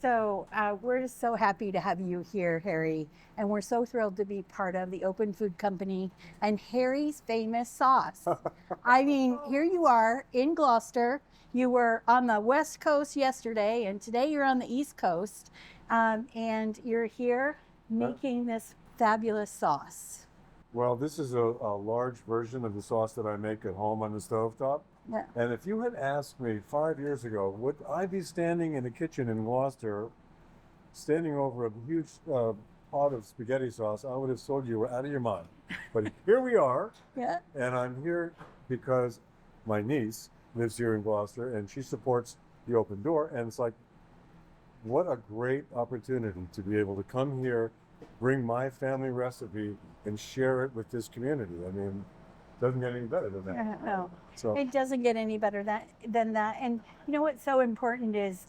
So we're just so happy to have you here, Harry, and we're so thrilled to be part of the Open Food Company and Harry's famous sauce. I mean, here you are in Gloucester. You were on the West Coast yesterday, and today you're on the East Coast, and you're here making this fabulous sauce. Well, this is a large version of the sauce that I make at home on the stovetop. Yeah. And if you had asked me 5 years ago, would I be standing in a kitchen in Gloucester, standing over a huge pot of spaghetti sauce, I would have told you were out of your mind. But here we are. Yeah. And I'm here because my niece lives here in Gloucester and she supports the Open Door. And it's like, what a great opportunity to be able to come here, bring my family recipe and share it with this community. I mean, it doesn't get any better than that. No, So it doesn't get any better than that. And you know what's so important is,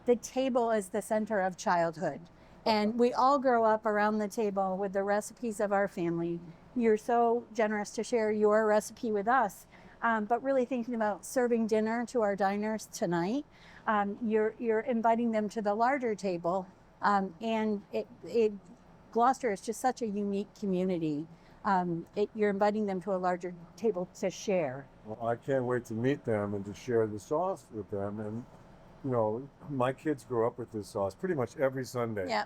the table is the center of childhood. And we all grow up around the table with the recipes of our family. You're so generous to share your recipe with us. But really thinking about serving dinner to our diners tonight, you're inviting them to the larger table. And Gloucester is just such a unique community. You're inviting them to a larger table to share. well, I can't wait to meet them and to share the sauce with them. And, my kids grew up with this sauce pretty much every Sunday. Yeah.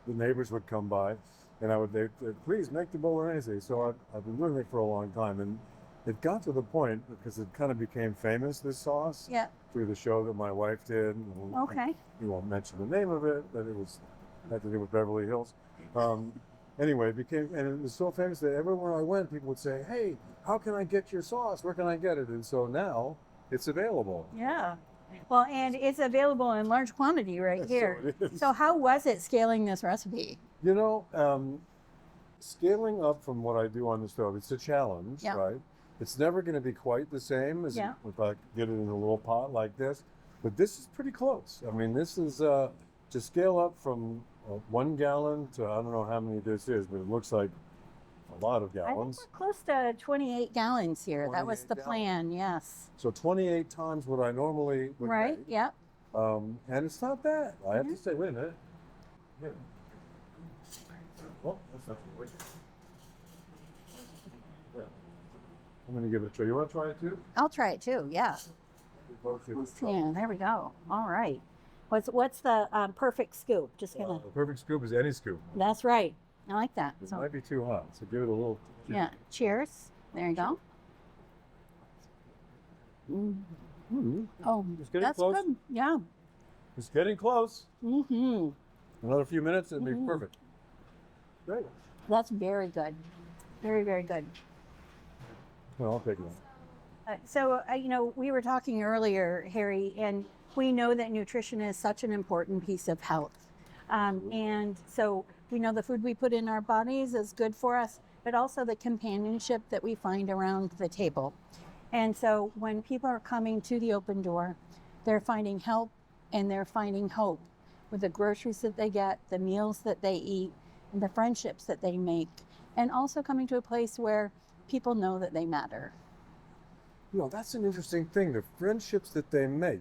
The neighbors would come by and they'd please make the bolognese. So I've been doing it for a long time. And it got to the point, because it kind of became famous, this sauce, Yeah. through the show that my wife did. Okay. We won't mention the name of it, but it had to do with Beverly Hills. Anyway, and it was so famous that everywhere I went, people would say, hey, how can I get your sauce? Where can I get it? And so now it's available. Yeah. Well, and it's available in large quantity right here. So it is. So how was it scaling this recipe? Scaling up from what I do on the stove, it's a challenge, Yeah. right? It's never going to be quite the same as Yeah. if I get it in a little pot like this, but this is pretty close. I mean, this is to scale up from 1 gallon to I don't know how many this is, but it looks like a lot of I think gallons. we're close to 28 gallons here. That was 28 the plan, yes. So 28 times what I normally would Right? make. Yep. And it's not bad. I have to say, wait a minute. Yeah. Oh, that's not wait. Yeah. I'm going to give it a try. You want to try it too? I'll try it too. Yeah. Yeah. There we go. All right. What's the perfect scoop? Just gonna. The perfect scoop is any scoop. That's right. I like that. It So might be too hot, so give it a little. yeah. Cheers. There you go. Oh, It's getting that's close. good. Yeah. It's getting close. Mm-hmm. Another few minutes, it'll be perfect. Great. That's very good. Very, very good. Well, I'll take one. We were talking earlier, Harry, and we know that nutrition is such an important piece of health. And so we know the food we put in our bodies is good for us, but also the companionship that we find around the table. And so when people are coming to the Open Door, they're finding help and they're finding hope with the groceries that they get, the meals that they eat, and the friendships that they make, and also coming to a place where people know that they matter. That's an interesting thing, the friendships that they make,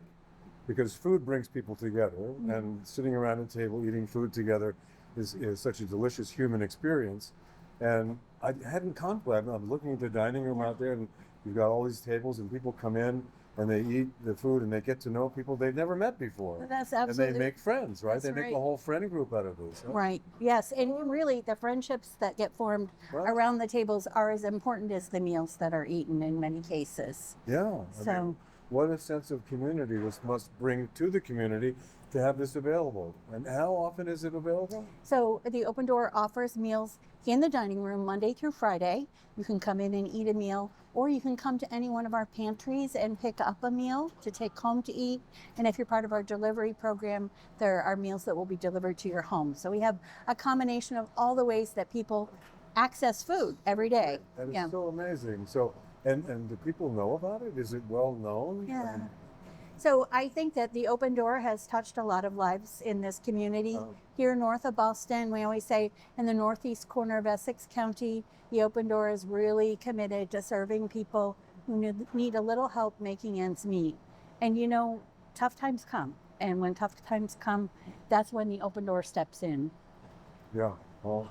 because food brings people together, and sitting around a table eating food together is such a delicious human experience. And I hadn't contemplated. I'm looking at the dining room out there, and you've got all these tables, and people come in and they eat the food, and they get to know people they've never met before. That's And absolutely they make friends, right? That's They make right. a whole friend group out of this. Huh? right. Yes, and really the friendships that get formed Right. around the tables are as important as the meals that are eaten in many cases. Yeah. So What a sense of community this must bring to the community to have this available. And how often is it available? So the Open Door offers meals in the dining room Monday through Friday. You can come in and eat a meal, or you can come to any one of our pantries and pick up a meal to take home to eat. And if you're part of our delivery program, there are meals that will be delivered to your home. So we have a combination of all the ways that people access food every day. That is Yeah. so amazing. So, and do people know about it? Is it well known? Yeah. So I think that the Open Door has touched a lot of lives in this community. Oh. Here north of Boston, we always say in the northeast corner of Essex County, the Open Door is really committed to serving people who need a little help making ends meet. And tough times come. And when tough times come, that's when the open door steps in. Yeah. Well,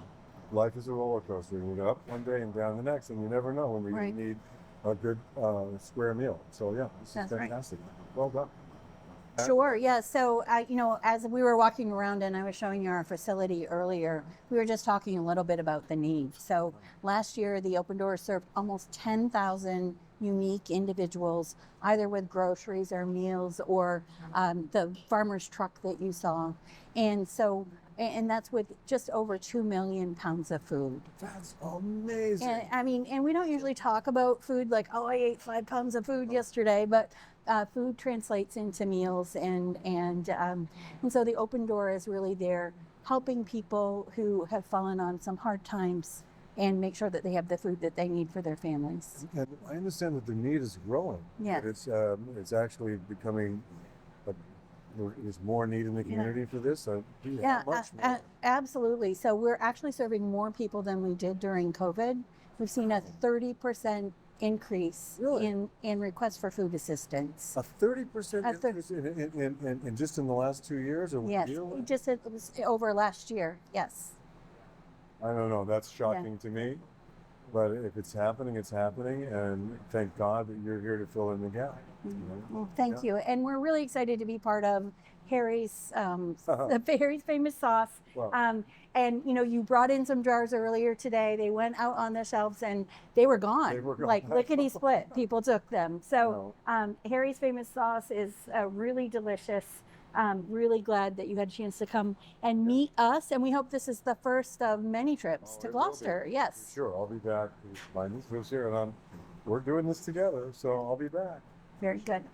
life is a roller coaster. You go up one day and down the next, and you never know when Right. you need a good square meal. So yeah, this That's is right. fantastic. Well done. Sure. Yeah. So, as we were walking around and I was showing you our facility earlier, we were just talking a little bit about the needs. So last year, the Open Doors served almost 10,000 unique individuals, either with groceries or meals or the farmer's truck that you saw. And so, and that's with just over 2 million pounds of food. That's amazing. And we don't usually talk about food like, oh, I ate 5 pounds of food yesterday, but food translates into meals, and so the Open Door is really there helping people who have fallen on some hard times and make sure that they have the food that they need for their families. And I understand that the need is growing. Yeah. That it's actually becoming. There's more need in the community for this. Yeah, Much more. absolutely. So we're actually serving more people than we did during COVID. We've seen a 30% increase Really? in requests for food assistance. A 30% A thir- increase in just in the last 2 years, or Yes, yearly? it was over last year. Yes. I don't know. That's shocking to me. But if it's happening, it's happening, and thank God that you're here to fill in the gap. You know? Well, thank you. And we're really excited to be part of Harry's Harry's famous sauce. Wow. And you brought in some jars earlier today. They went out on the shelves and they were gone. They were gone. Like lickety split. People took them. So Harry's famous sauce is really delicious. Really glad that you had a chance to come and meet us. And we hope this is the first of many trips to It will be. Gloucester. Yes. Sure, I'll be back. My niece lives here, and we're doing this together, so I'll be back. Very good.